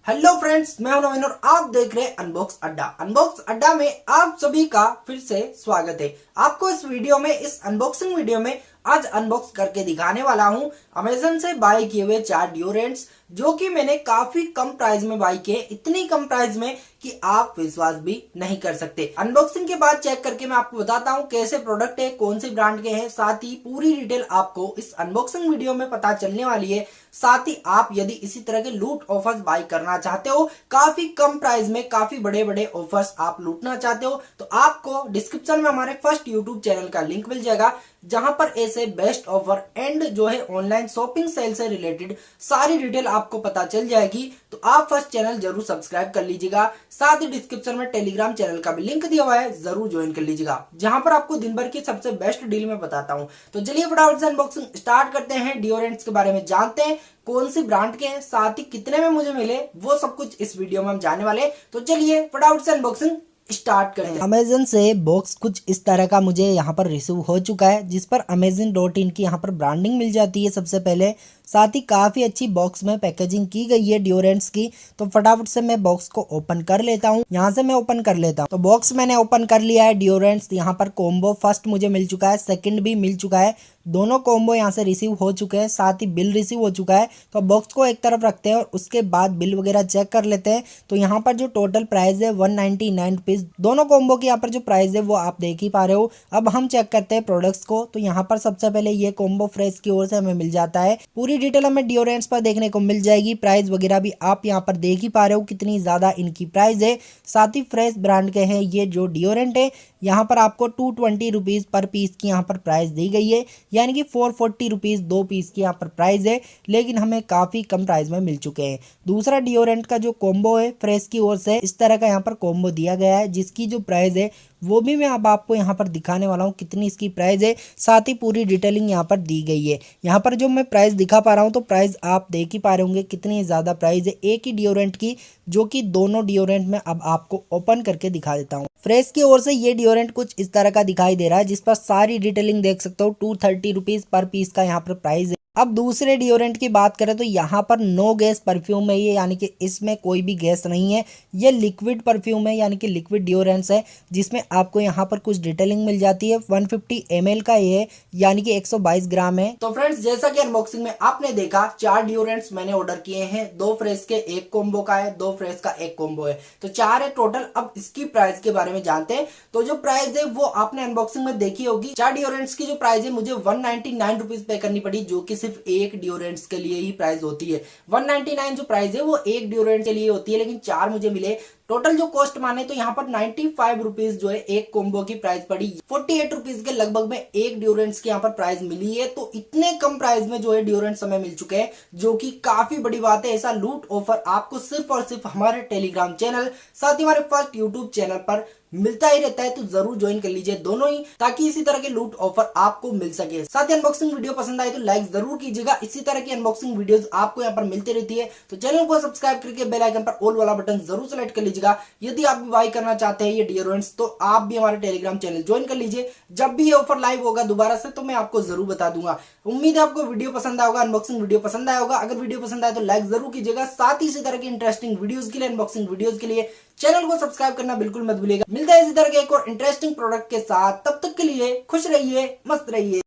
Hello friends, मैं हूं नवीन और आप देख रहे हैं अनबॉक्स अड्डा। अनबॉक्स अड्डा में आप सभी का फिर से स्वागत है। आपको इस अनबॉक्सिंग वीडियो में आज अनबॉक्स करके दिखाने वाला हूं अमेजन से बाय किए हुए 4 डिओड्रेंट्स, जो कि मैंने काफी कम प्राइस में बाय किए, इतनी कम प्राइस में कि आप विश्वास भी नहीं कर सकते। अनबॉक्सिंग के बाद चेक करके मैं आपको बताता हूं कैसे प्रोडक्ट है, कौन से ब्रांड के हैं, साथ ही पूरी डिटेल आपको इस अनबॉक्सिंग वीडियो में पता चलने वाली है। साथ ही आप यदि इसी तरह के लूट ऑफर्स बाय करना चाहते हो, काफी कम प्राइस में काफी बड़े बड़े ऑफर्स आप लूटना चाहते हो, तो आपको डिस्क्रिप्शन में हमारे फर्स्ट यूट्यूब चैनल का लिंक मिल जाएगा, जहां पर ऐसे बेस्ट ऑफर एंड जो है ऑनलाइन शॉपिंग सेल से रिलेटेड सारी डिटेल आपको पता चल जाएगी। तो आप फर्स्ट चैनल जरूर सब्सक्राइब कर लीजिएगा। साथ ही डिस्क्रिप्शन में टेलीग्राम चैनल का भी लिंक दिया हुआ है, जरूर ज्वाइन कर लीजिएगा, जहां पर आपको दिन भर की सबसे बेस्ट डील में बताता हूं। तो चलिए फटाफट से अनबॉक्सिंग स्टार्ट करते हैं। डिओड्रेंट्स के बारे में जानते हैं, कौन सी ब्रांड के हैं, साथ ही कितने में मुझे मिले, वो सब कुछ इस वीडियो में हम जानने वाले हैं। तो चलिए फटाफट से अनबॉक्सिंग स्टार्ट करें। अमेजन से बॉक्स कुछ इस तरह का मुझे यहाँ पर रिसीव हो चुका है, जिस पर amazon.in की यहाँ पर ब्रांडिंग मिल जाती है सबसे पहले। साथ ही काफी अच्छी बॉक्स में पैकेजिंग की गई है डिओड्रेंट्स की। तो फटाफट से मैं बॉक्स को ओपन कर लेता हूँ। यहाँ से मैं ओपन कर लेता हूँ। तो बॉक्स मैंने ओपन कर लिया है। डिओड्रेंट्स यहाँ पर कॉम्बो फर्स्ट मुझे मिल चुका है, सेकंड भी मिल चुका है, दोनों कॉम्बो यहाँ से रिसीव हो चुके हैं। साथ ही बिल रिसीव हो चुका है। तो बॉक्स को एक तरफ रखते हैं और उसके बाद बिल वगैरह चेक कर लेते हैं। तो यहाँ पर जो टोटल प्राइस है 199 रुपीज, दोनों कॉम्बो की यहाँ पर जो प्राइस है वो आप देख ही पा रहे हो। अब हम चेक करते हैं प्रोडक्ट्स को। तो यहाँ पर सबसे पहले ये कॉम्बो फ्रेश की ओर से हमें मिल जाता है। पूरी डिटेल हमें डिओड्रेंट्स पर देखने को मिल जाएगी। प्राइस वगैरह भी आप यहाँ पर देख ही पा रहे हो कितनी ज्यादा इनकी प्राइस है। साथ ही फ्रेश ब्रांड के हैं ये जो डिओड्रेंट है। यहाँ पर आपको 220 रुपीज पर पीस की यहाँ पर प्राइस दी गई है, यानी कि 440 रुपीज 2 पीस की यहाँ पर प्राइस है, लेकिन हमें काफी कम प्राइस में मिल चुके हैं। दूसरा डिओड्रेंट का जो कॉम्बो है फ्रेश की ओर से, इस तरह का यहाँ पर कॉम्बो दिया गया है, जिसकी जो प्राइस है वो भी मैं अब आपको यहाँ पर दिखाने वाला हूँ कितनी इसकी प्राइस है। साथ ही पूरी डिटेलिंग यहाँ पर दी गई है। यहाँ पर जो मैं प्राइस दिखा पा रहा हूँ, तो प्राइस आप देख ही पा रहे होंगे कितनी ज्यादा प्राइस है एक ही डिओड्रेंट की, जो कि दोनों डिओड्रेंट में अब आपको ओपन करके दिखा देता हूँ। फ्रेश की ओर से ये डिओड्रेंट कुछ इस तरह का दिखाई दे रहा है, जिस पर सारी डिटेलिंग देख सकते हो। 230 रुपीज पर पीस का यहाँ पर प्राइस है। अब दूसरे डिओड्रेंट की बात करें तो यहाँ पर नो गैस परफ्यूम है ये, यानी कि इसमें कोई भी गैस नहीं है। ये लिक्विड परफ्यूम है, यानी कि लिक्विड डिओड्रेंट्स है, जिसमें आपको यहाँ पर कुछ डिटेलिंग मिल जाती है। 150 ml का ये है, यानी कि 122 ग्राम है। तो फ्रेंड्स, जैसा कि अनबॉक्सिंग में आपने देखा, 4 डिओड्रेंट्स मैंने ऑर्डर किए हैं। 2 फ्रेश के 1 कॉम्बो का है, 2 फ्रेश का 1 कॉम्बो है, तो 4 है टोटल। अब इसकी प्राइस के बारे में जानते हैं। तो जो प्राइस है वो आपने अनबॉक्सिंग में देखी होगी। 4 डिओड्रेंट्स की जो प्राइस है मुझे 199 रुपीज पे करनी पड़ी, जो कि सिर्फ एक डिओड्रेंट्स के लिए ही प्राइस होती है। 199 जो प्राइस है वो एक डिओड्रेंट के लिए होती है, लेकिन 4 मुझे मिले। टोटल जो कॉस्ट माने तो यहाँ पर 95 रुपीज जो है एक कॉम्बो की प्राइस पड़ी। 48 रुपीज के लगभग में एक डिओड्रेंट्स की यहाँ पर प्राइस मिली है। तो इतने कम प्राइस में जो है डिओड्रेंट्स हमें मिल चुके हैं, जो कि काफी बड़ी बात है। ऐसा लूट ऑफर आपको सिर्फ और सिर्फ हमारे टेलीग्राम चैनल, साथ ही हमारे फर्स्ट यूट्यूब चैनल पर मिलता ही रहता है। तो जरूर ज्वाइन कर लीजिए दोनों ही, ताकि इसी तरह के लूट ऑफर आपको मिल सके। साथ ही अनबॉक्सिंग वीडियो पसंद आए तो लाइक जरूर कीजिएगा। इसी तरह की अनबॉक्सिंग वीडियोस आपको यहाँ पर मिलती रहती है। तो चैनल को सब्सक्राइब करके बेल आइकन पर ऑल वाला बटन जरूर सेलेक्ट कर लीजिएगा। यदि आप भी बाय करना चाहते हैं ये डिओड्रेंट्स, तो आप भी हमारे टेलीग्राम चैनल ज्वाइन कर लीजिए। जब भी ये ऑफर लाइव होगा दोबारा से, तो मैं आपको जरूर बता दूंगा। उम्मीद है आपको वीडियो पसंद आया होगा, अनबॉक्सिंग वीडियो पसंद आया होगा। अगर वीडियो पसंद आए तो लाइक जरूर कीजिएगा। साथ ही इसी तरह की इंटरेस्टिंग वीडियोस के लिए, अनबॉक्सिंग वीडियोस के लिए चैनल को सब्सक्राइब करना बिल्कुल मत भूलिएगा। मिलता है इसी तरह के एक और इंटरेस्टिंग प्रोडक्ट के साथ। तब तक के लिए खुश रहिए, मस्त रहिए।